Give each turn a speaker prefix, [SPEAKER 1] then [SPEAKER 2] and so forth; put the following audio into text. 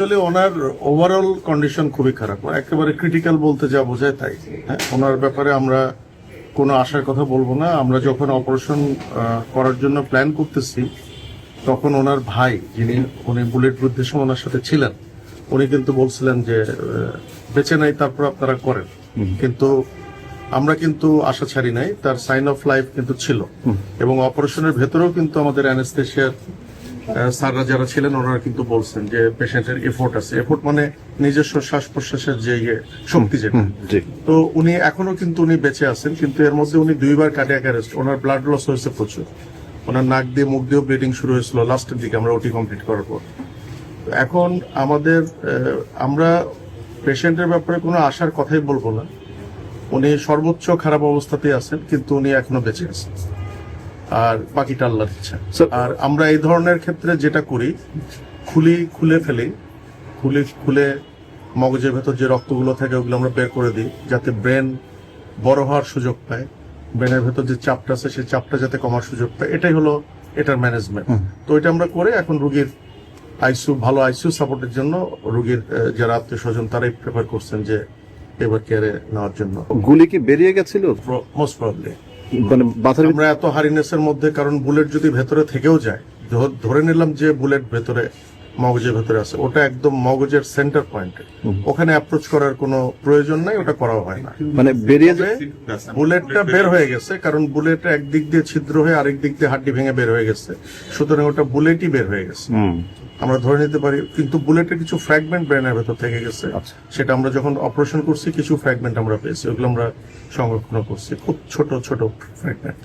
[SPEAKER 1] আসলে ওনার overall condition খুবই খারাপ, একেবারে ক্রিটিক্যাল বলতে যা বোঝায় তাই। হ্যাঁ, ওনার ব্যাপারে আমরা কোনো আশার কথা বলবো না। আমরা যখন অপারেশন করার জন্য প্ল্যান করতেছি তখন ওনার ভাই, উনি বুলেট প্রুফের সময় ওনার সাথে ছিলেন, উনি কিন্তু বলছিলেন যে বেঁচে নাই, তারপর আপনারা করেন। কিন্তু আমরা কিন্তু আশা ছাড়ি নাই, তার সাইন অফ লাইফ কিন্তু ছিল। এবং অপারেশনের ভেতরেও কিন্তু আমাদের অ্যানেস্থেশিয়ার স্যাররা যারা ছিলেন ওনারা কিন্তু বলছেন যে পেশেন্টের এফোর্ট আছে। এফোর্ট মানে নিজস্ব শ্বাস প্রশ্বাসের যে শক্তি যেটা। তো উনি এখনো কিন্তু উনি বেঁচে আছেন, কিন্তু এর মধ্যে উনি 2 বার কার্ডিয়াক অ্যারেস্ট, ওনার ব্লাড লস হয়েছে প্রচুর, ওনার নাক দিয়ে মুখ দিয়েও ব্লিডিং শুরু হয়েছিল লাস্টের দিকে আমরা ওটি কমপ্লিট করার পর। এখন আমরা পেশেন্টের ব্যাপারে কোনো আশার কথাই বলবো না। উনি সর্বোচ্চ খারাপ অবস্থাতেই আছেন, কিন্তু উনি এখনো বেঁচে আছেন, আর বাকিটা আল্লাহর ইচ্ছা। আর আমরা এই ধরনের ক্ষেত্রে যেটা করি, খুলে ফেলি, খুলে মগজের ভেতর যে রক্তগুলো থাকে ওগুলো আমরা বের করে দিই, যাতে ব্রেন বড় হওয়ার সুযোগ পায়, ব্রেনের ভেতর যে চাপটা আছে সেই চাপটা যাতে কমার সুযোগ পায়। এটাই হলো এটার ম্যানেজমেন্ট। তো এটা আমরা করে এখন রোগীর ভালো আইসিইউ সাপোর্টের জন্য রোগীর যারা আত্মীয় স্বজন তারাই প্রেফার করছেন যে এবার কেয়ারে নেওয়ার জন্য।
[SPEAKER 2] গুলি কি বেরিয়ে গেছিল?
[SPEAKER 1] Most probably.
[SPEAKER 2] মানে আমরা
[SPEAKER 1] এত হারিনেসের মধ্যে, কারণ বুলেট যদি ভেতরে থেকেও যায়, ধরে নিলাম যে বুলেট ভেতরে মগজের ভেতরে আছে, ওটা একদম মগজের সেন্টার পয়েন্টে, ওখানে অ্যাপ্রোচ করার কোনো প্রয়োজন নাই, ওটা করাও হয় না।
[SPEAKER 2] মানে বেরিয়ে যায়,
[SPEAKER 1] বুলেটটা বের হয়ে গেছে, কারণ বুলেট একদিক দিয়ে ছিদ্র হয়ে আরেক দিক দিয়ে হাড্ডি ভেঙে বের হয়ে গেছে, সুতরাং ওটা বুলেটই বের হয়ে গেছে আমরা ধরে নিতে পারি। কিন্তু বুলেটের কিছু ফ্র্যাগমেন্ট ব্রেনের ভেতর থেকে গেছে, সেটা আমরা যখন অপারেশন করছি কিছু ফ্র্যাগমেন্ট আমরা পেয়েছি, ওগুলো আমরা সংরক্ষণ করছি, খুব ছোট ছোট ফ্র্যাগমেন্ট।